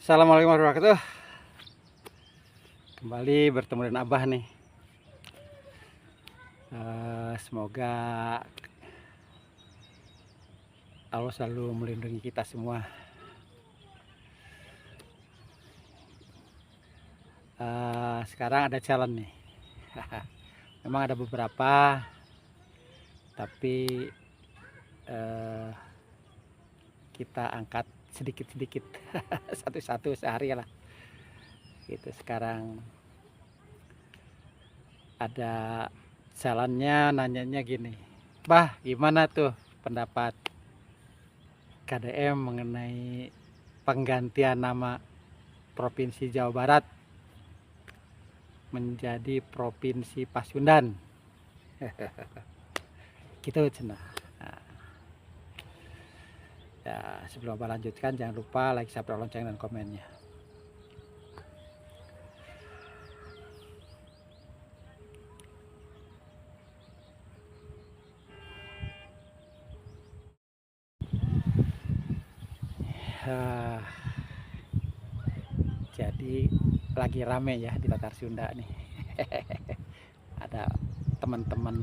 Assalamualaikum warahmatullahi wabarakatuh. Kembali bertemu dengan Abah nih. Semoga Allah selalu melindungi kita semua. Sekarang ada challenge nih. Memang ada beberapa, tapi kita angkat sedikit-sedikit, satu-satu sehari lah. Gitu. Sekarang ada challenge-nya, nanyanya gini, Bah, gimana tuh pendapat KDM mengenai penggantian nama Provinsi Jawa Barat menjadi Provinsi Pasundan? Gitu cenah. Nah, ya, sebelum Abah lanjutkan, jangan lupa like, subscribe, lonceng, dan komennya. Jadi lagi rame ya di Tatar Sunda nih. Ada teman-teman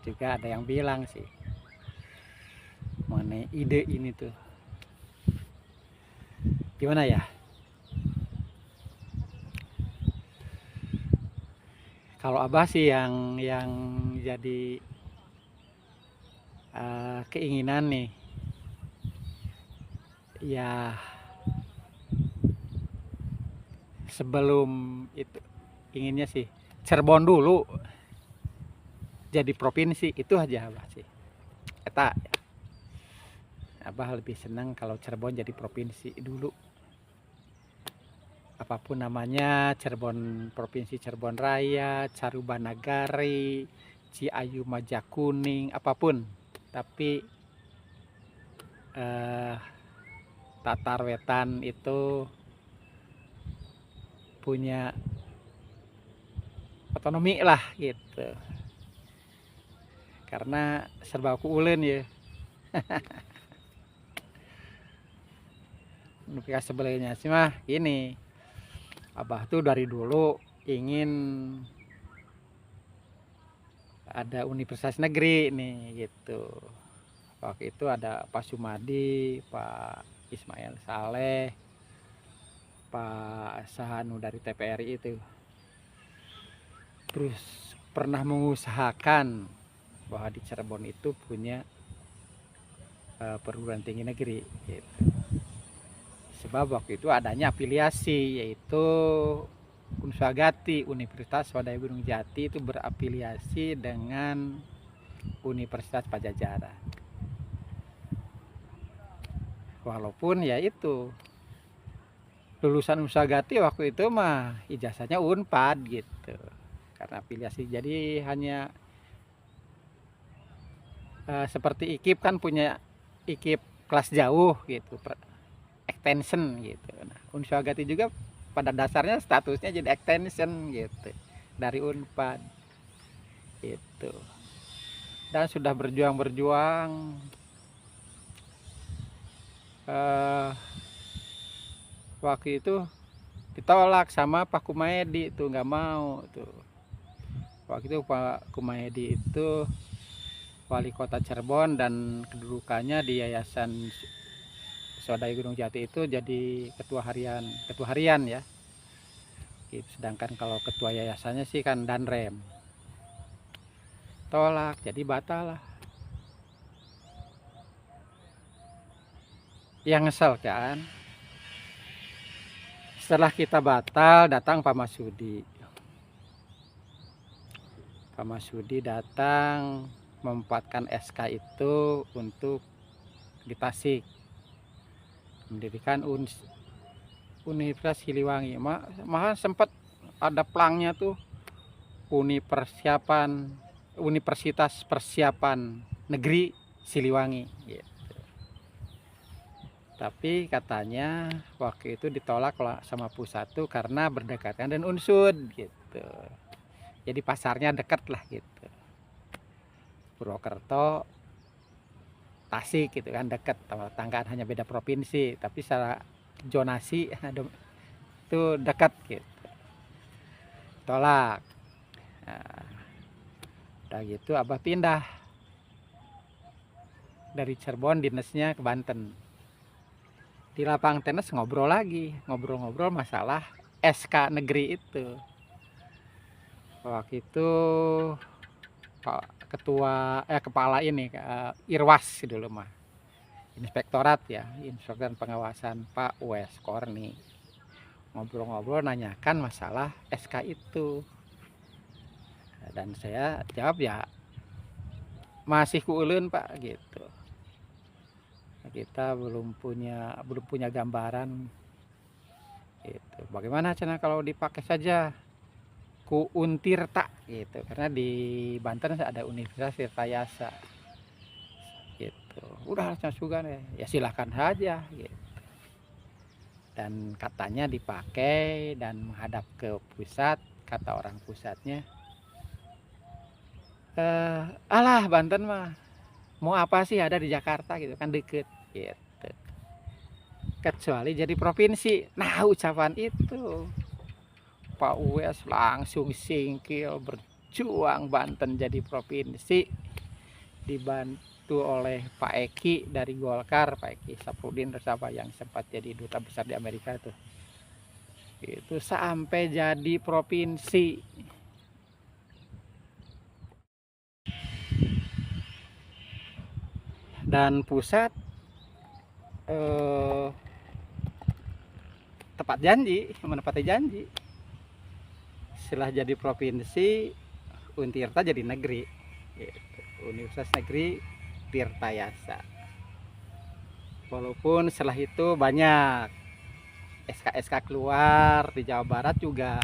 juga ada yang bilang sih mengenai ide ini tuh. Gimana ya? Kalau Abah sih yang jadi keinginan nih, ya sebelum itu inginnya sih Cirebon dulu jadi provinsi, itu aja Abah sih. Eta ya. Abah lebih senang kalau Cirebon jadi provinsi dulu. Apapun namanya, Cirebon Provinsi Cirebon Raya, Carubanagari, Ciayu Majakuning, apapun. Tapi Tatar Wetan itu punya otonomi lah gitu. Karena serba kuulen ya. Nupika sebelahnya sih mah gini. Abah tuh dari dulu ingin ada universitas negeri nih gitu. Waktu itu ada Pak Sumadi, Pak Ismail Saleh, Pak Sahanu dari TPRI itu. Terus pernah mengusahakan bahwa di Cirebon itu punya perguruan tinggi negeri gitu. Sebab waktu itu adanya afiliasi, yaitu Unswagati, Universitas Swadaya Gunung Jati itu berafiliasi dengan Universitas Pajajaran. Walaupun ya itu lulusan Unswagati waktu itu mah ijazahnya Unpad gitu. Karena afiliasi, jadi hanya seperti IKIP kan punya IKIP kelas jauh gitu, extension gitu. Nah, Unswagati juga pada dasarnya statusnya jadi extension gitu dari Unpad gitu. Dan sudah berjuang waktu itu ditolak sama Pak Kumayedi, itu nggak mau tuh. Waktu itu Pak Kumayedi itu wali kota Cirebon dan kedudukannya di Yayasan Swadaya Gunung Jati itu jadi ketua harian ya. Sedangkan kalau ketua yayasannya sih kan Danrem. Tolak, jadi batal lah. Yang ngesel kan. Setelah kita batal, datang Pak Masudi. Pak Masudi datang memempatkan SK itu untuk di Tasik, mendirikan Universitas Siliwangi. Malah sempat ada plangnya tuh, Universitas Persiapan Negeri Siliwangi gitu. Tapi katanya waktu itu ditolak sama pusat tuh karena berdekatan dan Unsud gitu. Jadi pasarnya dekat lah gitu. Purwokerto, Tasik gitu kan, dekat, tanggaan hanya beda provinsi, tapi secara zonasi itu dekat gitu, tolak. Nah, udah gitu abah pindah dari Cirebon dinasnya ke Banten. Di lapang tenis ngobrol lagi, ngobrol-ngobrol masalah SK negeri itu. Waktu itu Pak ketua kepala ini Irwas dulu mah, inspektorat ya, inspektorat pengawasan Pak Wes Korni. Ngobrol-ngobrol nanyakan masalah SK itu, dan saya jawab ya masih kuulun Pak gitu. Kita belum punya gambaran gitu. Bagaimana cina kalau dipakai saja ku Untirta gitu, karena di Banten ada Universitas Tirtayasa gitu. Udah juga ya silahkan saja gitu. Dan katanya dipakai dan menghadap ke pusat, kata orang pusatnya, alah Banten mah mau apa sih, ada di Jakarta gitu kan, deket gitu, kecuali jadi provinsi. Nah ucapan itu Pak Uwes langsung singkil, berjuang Banten jadi provinsi, dibantu oleh Pak Eki dari Golkar, Pak Eki Sapudin Resapa yang sempat jadi duta besar di Amerika tuh. Itu sampai jadi provinsi. Dan pusat tepat janji, menepati janji. Setelah jadi provinsi, Untirta jadi negeri gitu. Universitas Negeri Tirtayasa. Walaupun setelah itu banyak SK-SK keluar di Jawa Barat juga,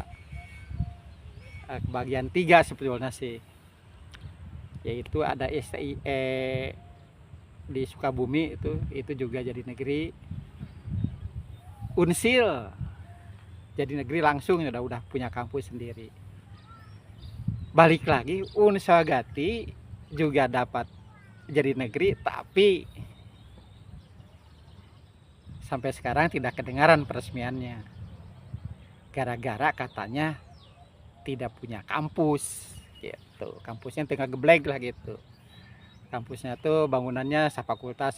bagian 3 sebetulnya sih, yaitu ada STIE di Sukabumi, itu juga jadi negeri. Unsil jadi negeri langsung, udah punya kampus sendiri. Balik lagi Unswagati juga dapat jadi negeri, tapi sampai sekarang tidak kedengaran peresmiannya, gara-gara katanya tidak punya kampus gitu. Kampusnya tengah geblek lah gitu. Kampusnya tuh bangunannya fakultas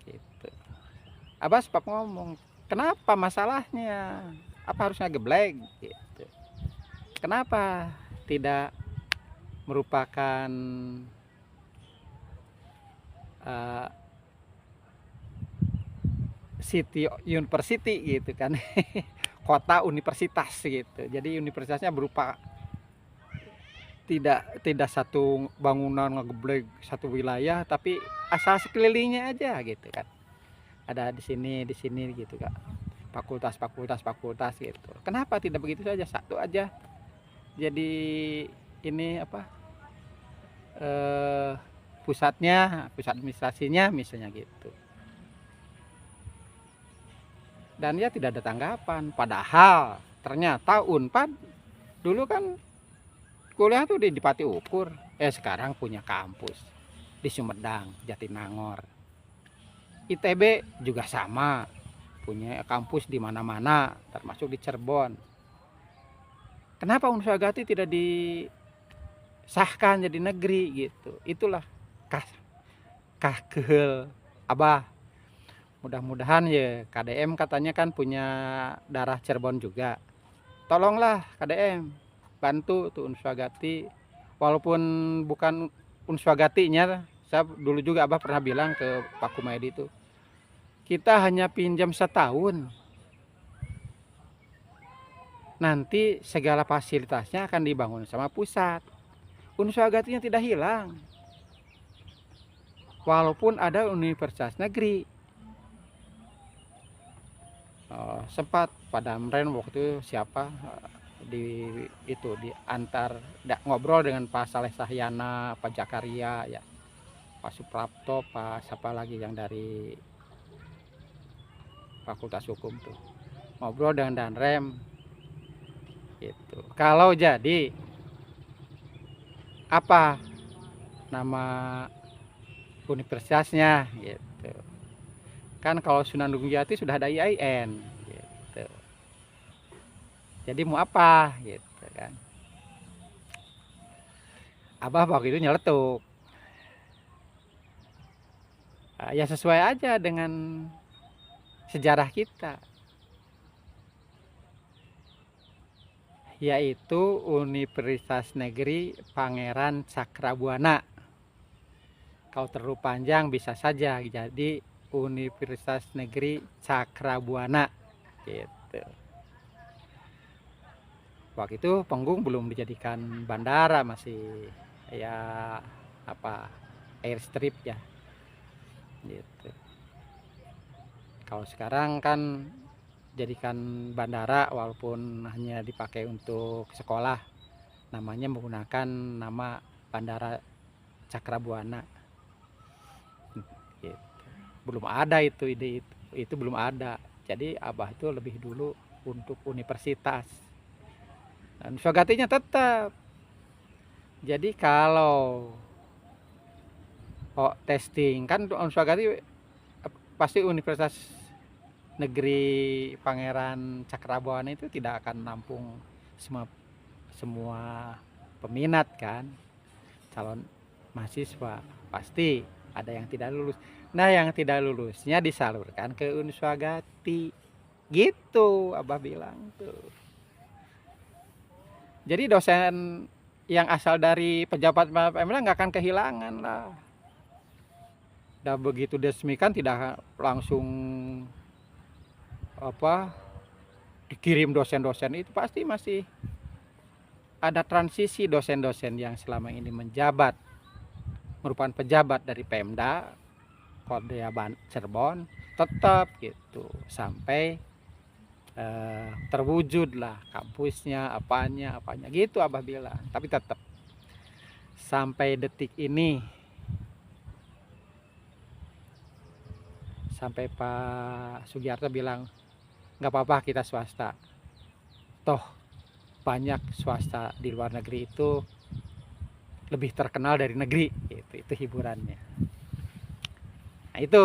gitu. Abah sebab ngomong, kenapa masalahnya, apa harusnya geblek gitu, kenapa tidak merupakan city university gitu kan, kota universitas gitu. Jadi universitasnya berupa tidak satu bangunan ngegeblek satu wilayah, tapi asal sekelilingnya aja gitu kan. Ada di sini gitu Kak. Fakultas gitu. Kenapa tidak begitu saja, satu aja jadi ini apa? Pusat administrasinya misalnya gitu. Dan ya tidak ada tanggapan, padahal ternyata Unpad dulu kan kuliah tuh di Pati Ukur, sekarang punya kampus di Sumedang, Jatinangor. ITB juga sama, punya kampus di mana-mana, termasuk di Cirebon. Kenapa Unswagati tidak disahkan jadi negeri gitu? Itulah keheul Abah. Mudah-mudahan ya, KDM katanya kan punya darah Cirebon juga. Tolonglah KDM, bantu tuh Unswagati. Walaupun bukan Unswagatinya, saya dulu juga Abah pernah bilang ke Pak Kumaydi itu, kita hanya pinjam setahun, nanti segala fasilitasnya akan dibangun sama pusat. Unswagatinya tidak hilang, walaupun ada universitas negeri. Sempat pada Amren waktu itu siapa di antar ngobrol dengan Pak Saleh Sahyana, Pak Jakaria ya, Pak Suprapto, Pak siapa lagi yang dari Fakultas Hukum tuh, ngobrol dengan Danrem gitu. Kalau jadi apa nama universitasnya gitu, Kan kalau Sunan Gunung Jati sudah ada IAIN gitu. Jadi mau apa gitu kan. Abah waktu itu nyeletuk. Ya sesuai aja dengan sejarah kita, yaitu Universitas Negeri Pangeran Cakrabuana. Kalau terlalu panjang bisa saja jadi Universitas Negeri Cakrabuana gitu. Waktu itu Penggung belum dijadikan bandara, masih ya apa, airstrip ya gitu. Kalau sekarang kan jadikan bandara, walaupun hanya dipakai untuk sekolah, namanya menggunakan nama Bandara Cakrabuana gitu. Belum ada itu ide itu belum ada. Jadi Abah itu lebih dulu untuk universitas, dan Swagatinya tetap. Jadi kalau testing kan Swagati pasti Universitas Negeri Pangeran Cakrabuana itu tidak akan nampung semua peminat kan, calon mahasiswa. Pasti ada yang tidak lulus. Nah, yang tidak lulusnya disalurkan ke Unswagati gitu, Abah bilang tuh. Jadi dosen yang asal dari pejabat Pemda nggak akan kehilangan lah. Dan begitu diresmikan tidak langsung apa dikirim dosen-dosen, itu pasti masih ada transisi dosen-dosen yang selama ini menjabat, merupakan pejabat dari Pemda Kodea Cirebon, tetap gitu sampai terwujud lah kampusnya, apanya gitu Abah bilang. Tapi tetap sampai detik ini, sampai Pak Sugiarto bilang nggak apa-apa kita swasta, toh banyak swasta di luar negeri itu lebih terkenal dari negeri gitu. Itu hiburannya. Nah itu,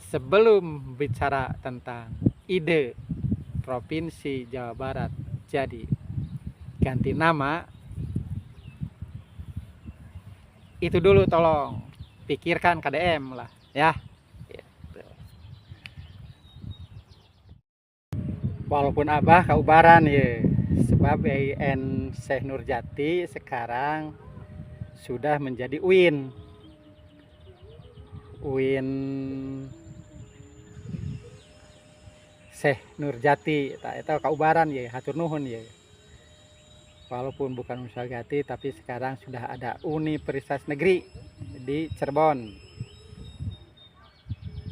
sebelum bicara tentang ide Provinsi Jawa Barat jadi ganti nama, itu dulu tolong pikirkan KDM lah ya gitu. Walaupun Abah kaubaran ya, sebab IAIN Syekh Nurjati sekarang sudah menjadi UIN Syekh Nurjati, itu kaubaran ya, hatur nuhun ya. Walaupun bukan Unswagati, tapi sekarang sudah ada Universitas Negeri di Cirebon.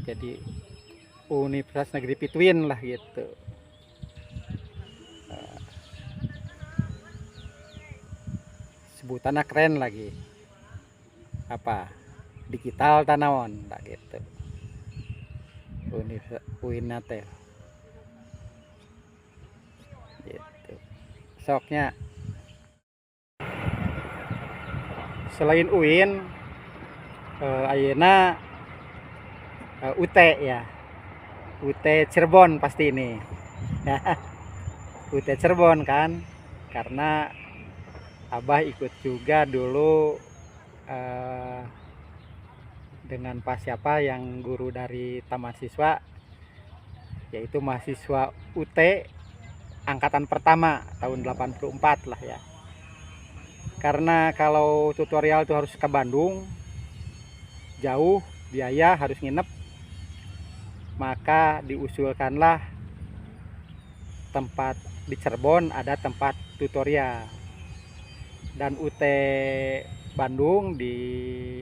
Jadi Universitas Negeri Pituin lah gitu. Sebutannya keren lagi. Apa? Digital tanawan lah gitu. UIN-nya gitu. Soknya selain UIN, ayeuna UT ya, UT Cirebon pasti ini. UT Cirebon kan, karena Abah ikut juga dulu dengan Pak siapa yang guru dari taman siswa, yaitu mahasiswa UT angkatan pertama tahun 84 lah ya. Karena kalau tutorial itu harus ke Bandung, jauh, biaya, harus nginep, maka diusulkanlah tempat di Cirebon ada tempat tutorial. Dan UT Bandung di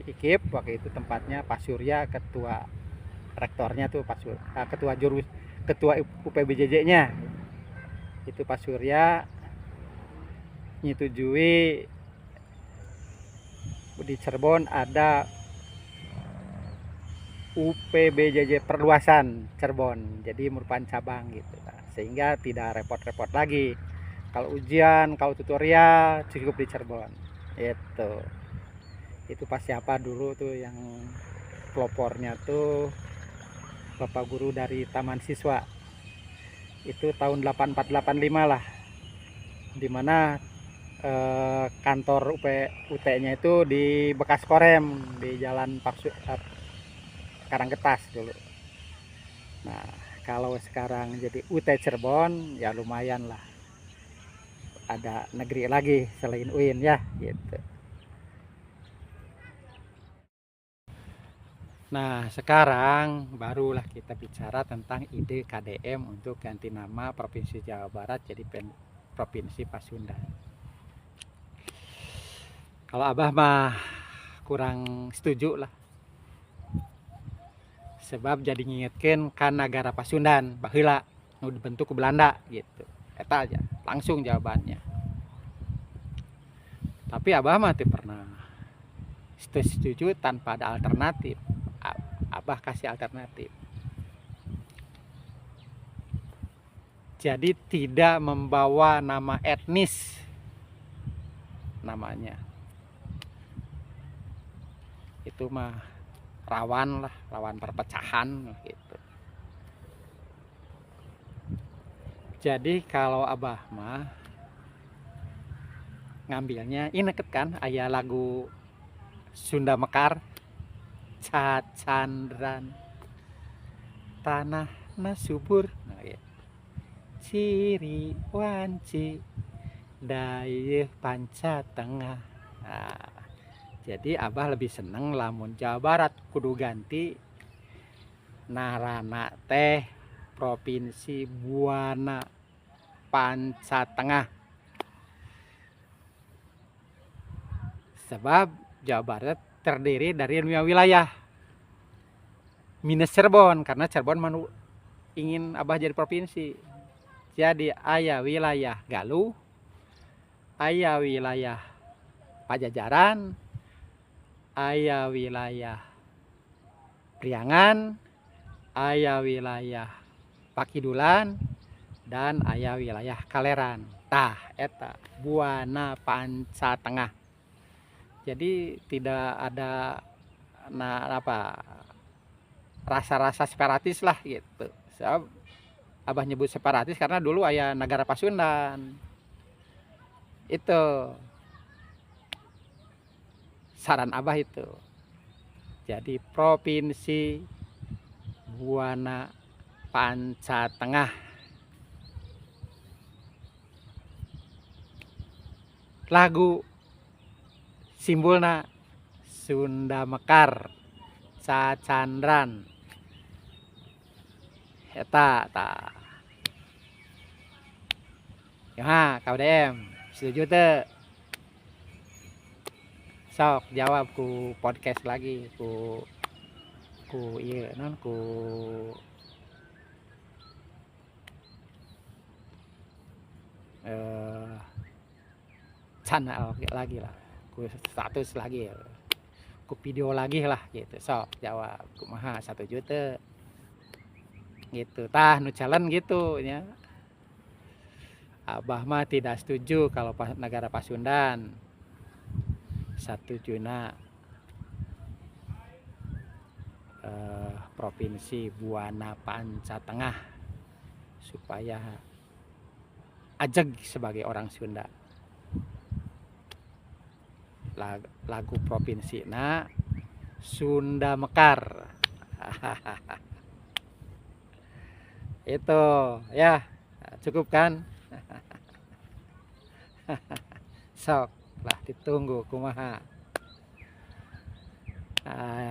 IKIP waktu itu tempatnya Pak Surya, ketua rektornya tuh Pak Surya, ketua UPBJJ-nya itu Pak Surya nyetujui di Cirebon ada UPBJJ perluasan Cirebon, jadi merupakan cabang gitu, sehingga tidak repot-repot lagi kalau ujian, kalau tutorial cukup di Cirebon. Itu pas siapa dulu tuh yang pelopornya tuh bapak guru dari taman siswa. Itu tahun 84-85 lah, dimana kantor UT-nya itu di Bekas Korem di Jalan Karanggetas dulu. Nah, kalau sekarang jadi UT Cirebon ya lumayan lah, ada negeri lagi selain UIN ya gitu. Nah, sekarang barulah kita bicara tentang ide KDM untuk ganti nama Provinsi Jawa Barat jadi Provinsi Pasundan. Kalau Abah mah kurang setuju lah, sebab jadi ngingetkan kan negara Pasundan baheula nu dibentuk ke Belanda gitu. Eta aja langsung jawabannya. Tapi Abah mah teu pernah setuju tanpa ada alternatif. Abah kasih alternatif. Jadi tidak membawa nama etnis namanya. Itu mah rawan lah, rawan perpecahan gitu. Jadi kalau Abah mah ngambilnya ini kan aya lagu Sunda Mekar, Cacandran tanah na subur, nah, ya. Ciri wanci dayeuh panca tengah. Nah, jadi Abah lebih seneng lamun Jawa Barat kudu ganti narana teh Provinsi Buana Panca Tengah. Sebab Jawa Barat terdiri dari 5 wilayah minus Cirebon, karena Cirebon ingin Abah jadi provinsi. Jadi aya wilayah Galuh, aya wilayah Pajajaran, aya wilayah Priangan, aya wilayah Pakidulan, dan aya wilayah Kaleran. Tah eta Buana Panca Tengah. Jadi tidak ada rasa-rasa separatis lah gitu. So, Abah nyebut separatis karena dulu aya negara Pasundan. Itu saran Abah itu. Jadi Provinsi Buana Panca Tengah. Lagu simbolna Sunda Mekar, Cacandran. Eta ta. Ya, KDM setuju teu? Sok jawab ku podcast lagi ku ieu non ku channel lagi lah, ku status lagi, ku video lagi lah gitu. Sok jawab kumaha setuju teu gitu. Tah nu challenge gitu nya. Abah mah tidak setuju kalau negara Pasundan. Satujuna Provinsi Buana Panca Tengah supaya ajeg sebagai orang Sunda. Lagu provinsi na Sunda Mekar. Itu ya cukup kan? Sok lah ditunggu kumaha.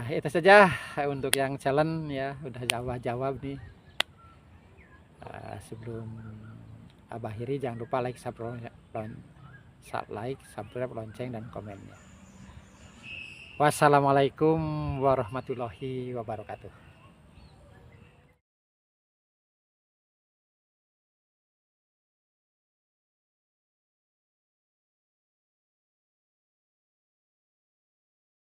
Itu saja untuk yang challenge ya, udah jawab nih. Sebelum Abah akhiri jangan lupa like, subscribe, lonceng dan komennya. Wassalamualaikum warahmatullahi wabarakatuh.